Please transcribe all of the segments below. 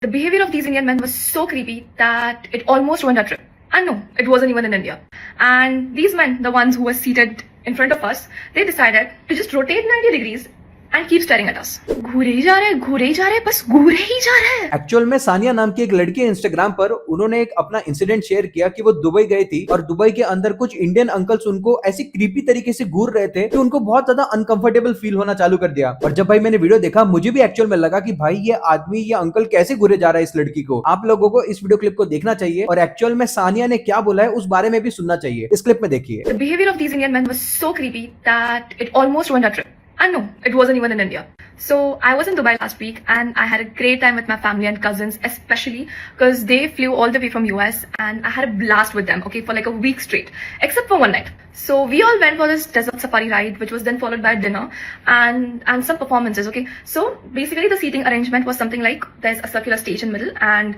The behavior of these Indian men was so creepy that it almost ruined our trip. And no, it wasn't even in India. And these men, the ones who were seated in front of us, they decided to just rotate 90 degrees and keep staring at us. घूरे ही जा रहे, बस घूरे ही जा रहे। Actual में सानिया नाम की एक लड़की है इंस्टाग्राम पर, उन्होंने एक अपना इंसिडेंट शेयर किया कि वो दुबई गई थी और दुबई के अंदर कुछ इंडियन अंकल्स उनको ऐसी क्रीपी तरीके से घूर रहे थे कि उनको बहुत ज्यादा अनकंफर्टेबल फील होना चालू कर दिया। और जब भाई मैंने वीडियो देखा, मुझे भी एक्चुअल में लगा कि भाई ये आदमी, ये अंकल कैसे घूरे जा रहा है इस लड़की को। आप लोगों को इस वीडियो क्लिप को देखना चाहिए और एक्चुअल में सानिया ने क्या बोला है उस बारे में भी सुनना चाहिए। इस क्लिप में देखिए। The behavior of these Indian men was so creepy that it almost ruined our trip. And no, it wasn't even in India. So I was in Dubai last week and I had a great time with my family and cousins, especially because they flew all the way from US and I had a blast with them, okay, for like a week straight, except for one night. So we all went for this desert safari ride, which was then followed by dinner and some performances, okay. So basically the seating arrangement was something like there's a circular stage in middle and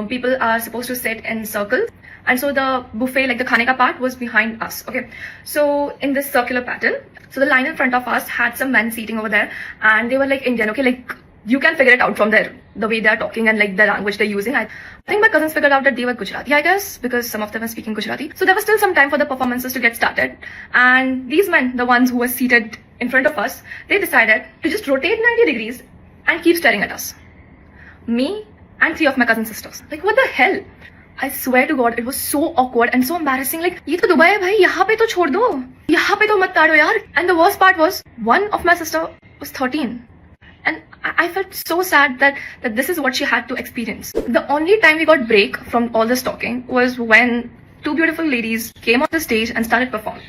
people are supposed to sit in circles. And so the buffet, like the khane ka part, was behind us, okay. So in this circular pattern, so the line in front of us had some men seating over there and they were like Indian, okay, like you can figure it out from there, the way they're talking and like the language they're using. I think my cousins figured out that they were Gujarati, I guess, because some of them were speaking Gujarati. So there was still some time for the performances to get started. And these men, the ones who were seated in front of us, they decided to just rotate 90 degrees and keep staring at us. Me and 3 of my cousin sisters. Like, what the hell? I swear to God, it was so awkward and so embarrassing. Like, ये तो Dubai है भाई, यहाँ पे तो छोड़ दो, यहाँ पे तो मत ताड़ो यार. And the worst part was, one of my sister was 13. And I felt so sad that this is what she had to experience. The only time we got break from all this talking was when 2 beautiful ladies came on the stage and started performing.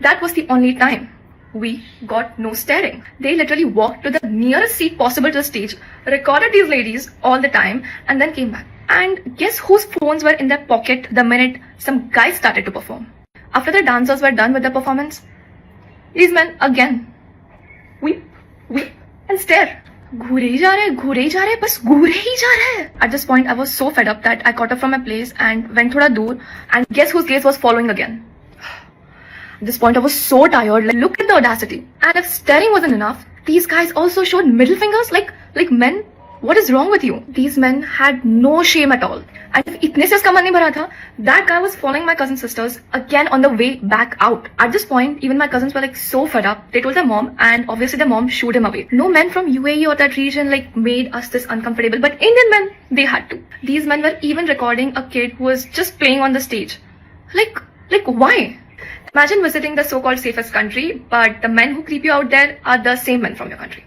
That was the only time we got no staring. They literally walked to the nearest seat possible to the stage, recorded these ladies all the time, and then came back. And guess whose phones were in their pocket the minute some guys started to perform? After the dancers were done with their performance, these men again weep and stare. घूरे ही जा रहे, बस घूरे ही जा रहे। At this point, I was so fed up that I got up from my place and went थोड़ा दूर, and guess whose gaze was following again? At this point, I was so tired. Like, look at the audacity. And if staring wasn't enough, these guys also showed middle fingers. Like men, what is wrong with you? These men had no shame at all. And if itne se uska man nahi bhara tha, that guy was following my cousin sisters again on the way back out. At this point, even my cousins were like so fed up. They told their mom, and obviously their mom shooed him away. No men from UAE or that region like made us this uncomfortable, but Indian men, they had to. These men were even recording a kid who was just playing on the stage. Like why? Imagine visiting the so-called safest country, but the men who creep you out there are the same men from your country.